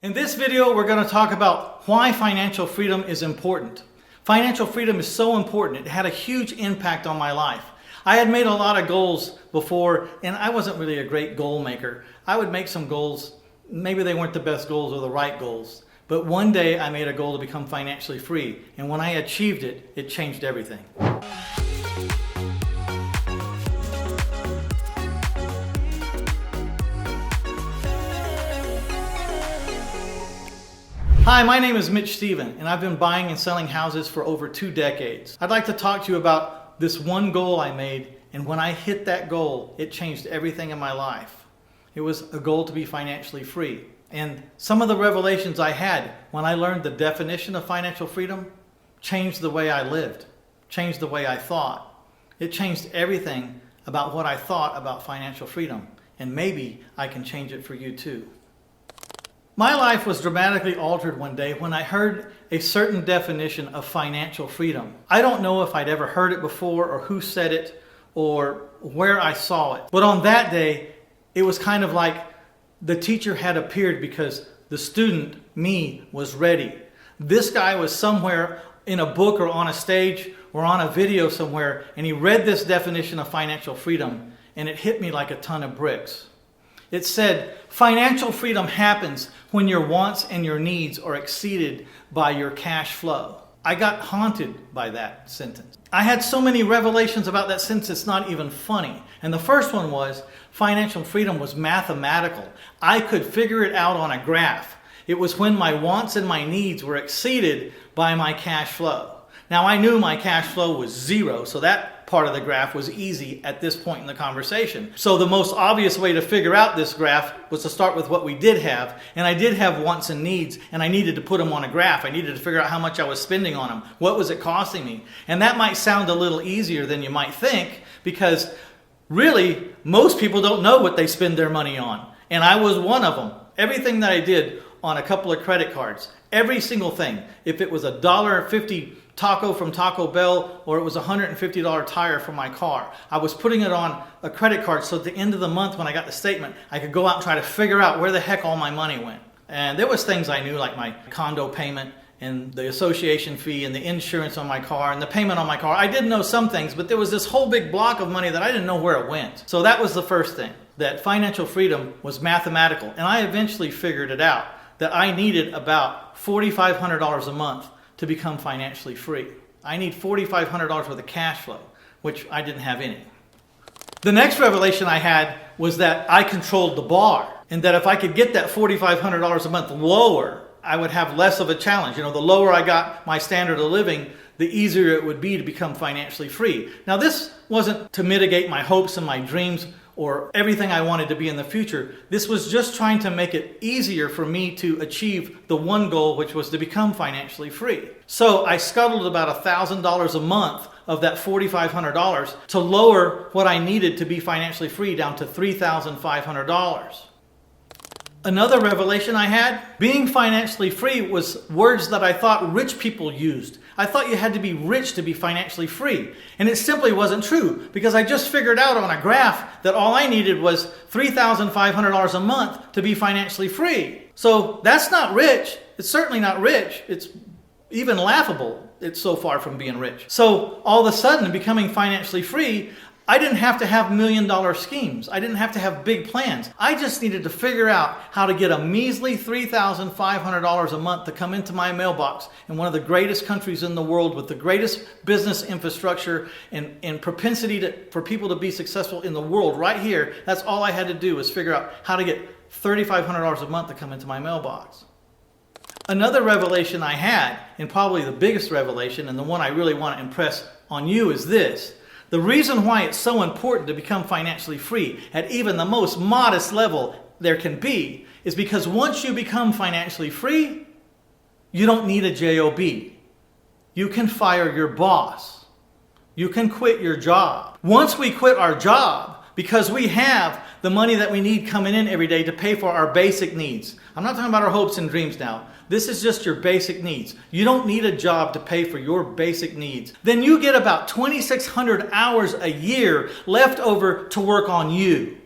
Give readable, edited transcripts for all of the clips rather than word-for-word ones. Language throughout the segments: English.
In this video, we're going to talk about why financial freedom is important. Financial freedom is so important. It had a huge impact on my life. I had made a lot of goals before, and I wasn't really a great goal maker. I would make some goals, maybe they weren't the best goals or the right goals. But one day I made a goal to become financially free, and when I achieved it, it changed everything. Hi, my name is Mitch Stephen, and I've been buying and selling houses for over 2 decades. I'd like to talk to you about this one goal I made, and when I hit that goal, it changed everything in my life. It was a goal to be financially free. And some of the revelations I had when I learned the definition of financial freedom changed the way I lived, changed the way I thought. It changed everything about what I thought about financial freedom, and maybe I can change it for you too. My life was dramatically altered one day when I heard a certain definition of financial freedom. I don't know if I'd ever heard it before or who said it or where I saw it. But on that day, it was kind of like the teacher had appeared because the student, me, was ready. This guy was somewhere in a book or on a stage or on a video somewhere, and he read this definition of financial freedom, and it hit me like a ton of bricks. It said, financial freedom happens when your wants and your needs are exceeded by your cash flow. I got haunted by that sentence. I had so many revelations about that sentence, it's not even funny. And the first one was, financial freedom was mathematical. I could figure it out on a graph. It was when my wants and my needs were exceeded by my cash flow. Now I knew my cash flow was zero, so that part of the graph was easy at this point in the conversation. So the most obvious way to figure out this graph was to start with what we did have. And I did have wants and needs, and I needed to put them on a graph. I needed to figure out how much I was spending on them. What was it costing me? And that might sound a little easier than you might think, because really, most people don't know what they spend their money on. And I was one of them. Everything that I did on a couple of credit cards, every single thing, if it was a $1.50 taco from Taco Bell or it was a $150 tire for my car, I was putting it on a credit card so at the end of the month when I got the statement, I could go out and try to figure out where the heck all my money went. And there was things I knew, like my condo payment and the association fee and the insurance on my car and the payment on my car. I did know some things, but there was this whole big block of money that I didn't know where it went. So that was the first thing, that financial freedom was mathematical. And I eventually figured it out, that I needed about $4,500 a month to become financially free. I need $4,500 worth of cash flow, which I didn't have any. The next revelation I had was that I controlled the bar, and that if I could get that $4,500 a month lower, I would have less of a challenge. You know, the lower I got my standard of living, the easier it would be to become financially free. Now, this wasn't to mitigate my hopes and my dreams or everything I wanted to be in the future. This was just trying to make it easier for me to achieve the one goal, which was to become financially free. So I scuttled about $1,000 a month of that $4,500 to lower what I needed to be financially free down to $3,500. Another revelation I had, being financially free was words that I thought rich people used. I thought you had to be rich to be financially free. And it simply wasn't true, because I just figured out on a graph that all I needed was $3,500 a month to be financially free. So that's not rich. It's certainly not rich. It's even laughable. It's so far from being rich. So all of a sudden, becoming financially free, I didn't have to have million-dollar schemes. I didn't have to have big plans. I just needed to figure out how to get a measly $3,500 a month to come into my mailbox in one of the greatest countries in the world with the greatest business infrastructure and propensity for people to be successful in the world right here. That's all I had to do was figure out how to get $3,500 a month to come into my mailbox. Another revelation I had, and probably the biggest revelation, and the one I really want to impress on you, is this. The reason why it's so important to become financially free at even the most modest level there can be is because once you become financially free, you don't need a job. You can fire your boss. You can quit your job. Once we quit our job, because we have the money that we need coming in every day to pay for our basic needs. I'm not talking about our hopes and dreams now. This is just your basic needs. You don't need a job to pay for your basic needs. Then you get about 2,600 hours a year left over to work on you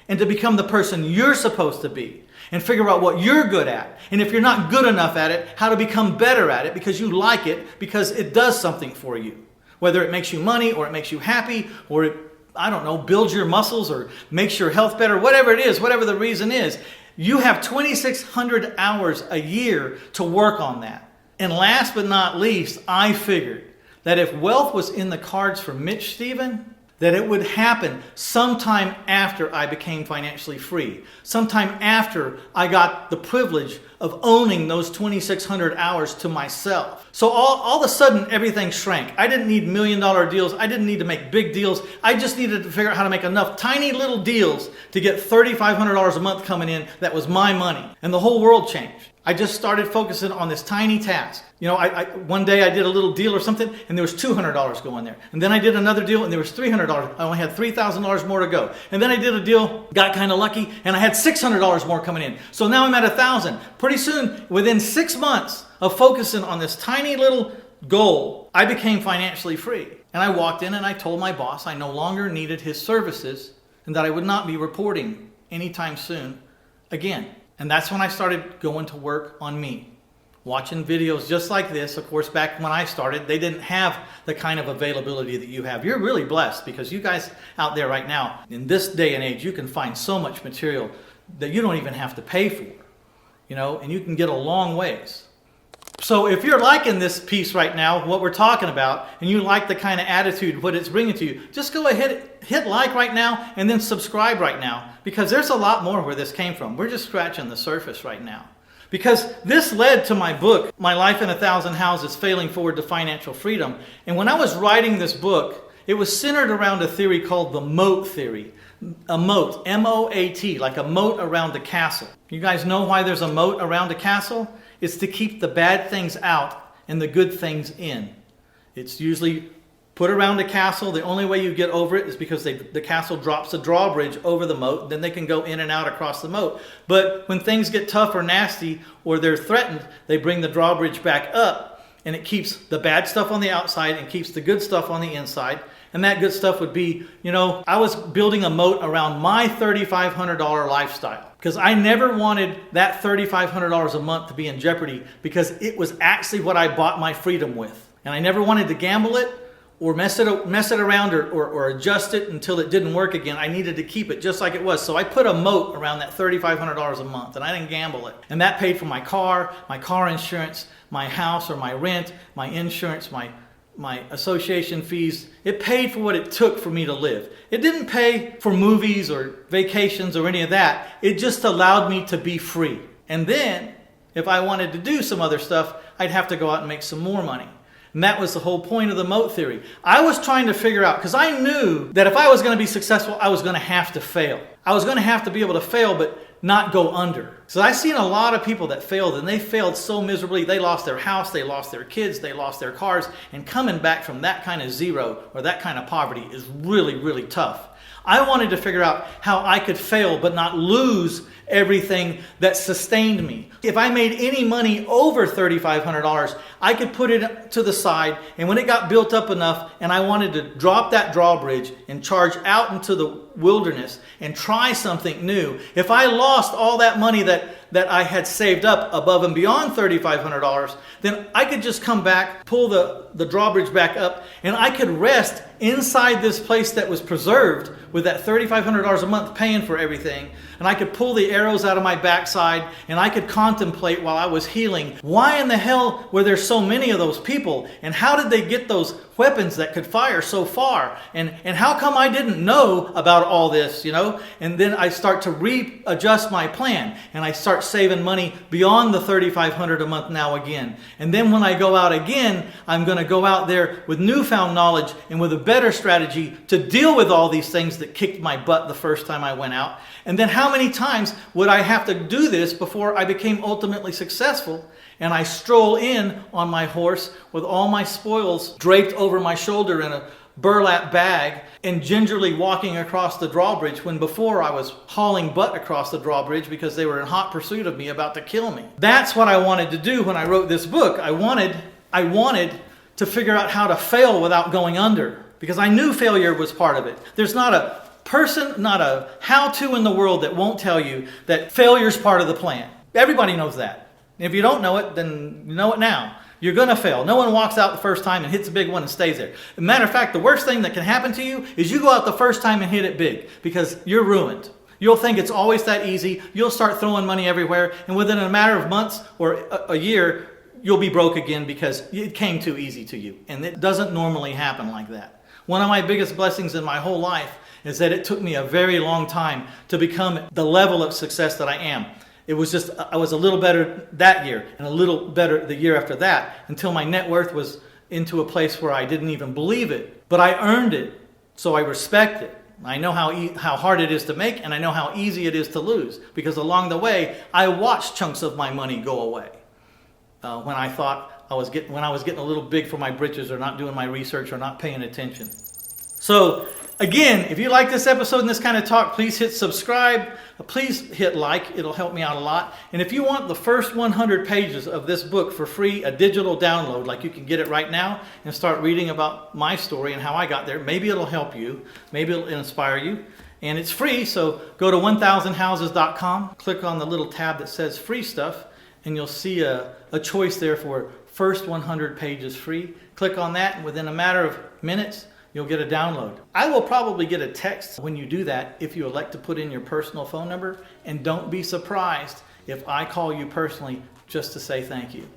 and to become the person you're supposed to be. and figure out what you're good at. And if you're not good enough at it, how to become better at it because you like it, because it does something for you. Whether it makes you money or it makes you happy or it, I don't know, builds your muscles or makes your health better, whatever it is, whatever the reason is, you have 2,600 hours a year to work on that. And last but not least, I figured that if wealth was in the cards for Mitch Stephen, that it would happen sometime after I became financially free. Sometime after I got the privilege of owning those 2,600 hours to myself. So all of a sudden, everything shrank. I didn't need $1 million deals. I didn't need to make big deals. I just needed to figure out how to make enough tiny little deals to get $3,500 a month coming in. That was my money. And the whole world changed. I just started focusing on this tiny task. You know, one day I did a little deal or something, and there was $200 going there. And then I did another deal, and there was $300. I only had $3,000 more to go. And then I did a deal, got kind of lucky, and I had $600 more coming in. So now I'm at $1,000. Pretty soon, within 6 months of focusing on this tiny little goal, I became financially free. And I walked in and I told my boss I no longer needed his services and that I would not be reporting anytime soon again. And that's when I started going to work on me, watching videos just like this. Of course, back when I started, they didn't have the kind of availability that you have. You're really blessed because you guys out there right now, in this day and age, you can find so much material that you don't even have to pay for, you know, and you can get a long ways. So if you're liking this piece right now, what we're talking about, and you like the kind of attitude, what it's bringing to you, just go ahead, hit like right now, and then subscribe right now, because there's a lot more where this came from. We're just scratching the surface right now. Because this led to my book, My Life in 1,000 Houses, Failing Forward to Financial Freedom. And when I was writing this book, it was centered around a theory called the Moat Theory. A moat, M-O-A-T, like a moat around a castle. You guys know why there's a moat around a castle? It's to keep the bad things out and the good things in. It's usually put around a castle. The only way you get over it is because the castle drops a drawbridge over the moat. Then they can go in and out across the moat. But when things get tough or nasty or they're threatened, they bring the drawbridge back up, and it keeps the bad stuff on the outside and keeps the good stuff on the inside. And that good stuff would be, you know, I was building a moat around my $3,500 lifestyle because I never wanted that $3,500 a month to be in jeopardy because it was actually what I bought my freedom with. And I never wanted to gamble it or mess it around or adjust it until it didn't work again. I needed to keep it just like it was. So I put a moat around that $3,500 a month, and I didn't gamble it. And that paid for my car insurance, my house or my rent, my insurance, my association fees. It paid for what it took for me to live. It didn't pay for movies or vacations or any of that. It just allowed me to be free. And then, if I wanted to do some other stuff, I'd have to go out and make some more money. And that was the whole point of the Moat Theory. I was trying to figure out, because I knew that if I was going to be successful, I was going to have to fail. I was going to have to be able to fail, but not go under. So I've seen a lot of people that failed, and they failed so miserably. They lost their house, they lost their kids, they lost their cars, and coming back from that kind of zero or that kind of poverty is really, really tough. I wanted to figure out how I could fail but not lose everything that sustained me. If I made any money over $3,500, I could put it to the side, and when it got built up enough and I wanted to drop that drawbridge and charge out into the wilderness and try something new, if I lost all that money that I had saved up above and beyond $3,500, then I could just come back, pull the drawbridge back up, and I could rest inside this place that was preserved with that $3,500 a month paying for everything. And I could pull the arrows out of my backside, and I could contemplate while I was healing, why in the hell were there so many of those people? And how did they get those weapons that could fire so far? And how come I didn't know about all this, you know? And then I start to readjust my plan, and I start saving money beyond the $3,500 a month now again. And then when I go out again, I'm going to go out there with newfound knowledge and with a better strategy to deal with all these things that kicked my butt the first time I went out. And then how many times would I have to do this before I became ultimately successful? And I stroll in on my horse with all my spoils draped over my shoulder in a burlap bag and gingerly walking across the drawbridge, when before I was hauling butt across the drawbridge because they were in hot pursuit of me, about to kill me. That's what I wanted to do when I wrote this book. I wanted to figure out how to fail without going under, because I knew failure was part of it. There's not not a how-to in the world that won't tell you that failure is part of the plan. Everybody knows that. If you don't know it, then you know it now. You're going to fail. No one walks out the first time and hits a big one and stays there. As a matter of fact, the worst thing that can happen to you is you go out the first time and hit it big, because you're ruined. You'll think it's always that easy. You'll start throwing money everywhere, and within a matter of months or a year, you'll be broke again because it came too easy to you. And it doesn't normally happen like that. One of my biggest blessings in my whole life is that it took me a very long time to become the level of success that I am. It was just, I was a little better that year and a little better the year after that, until my net worth was into a place where I didn't even believe it. But I earned it, so I respect it. I know how hard it is to make, and I know how easy it is to lose, because along the way, I watched chunks of my money go away. When I thought I was getting a little big for my britches, or not doing my research, or not paying attention. So again, if you like this episode and this kind of talk, please hit subscribe. Please hit like. It'll help me out a lot. And if you want the first 100 pages of this book for free, a digital download, like you can get it right now, and start reading about my story and how I got there, maybe it'll help you. Maybe it'll inspire you. And it's free, so go to 1000houses.com, click on the little tab that says free stuff, and you'll see a choice there for first 100 pages free. Click on that, and within a matter of minutes, you'll get a download. I will probably get a text when you do that if you elect to put in your personal phone number, and don't be surprised if I call you personally just to say thank you.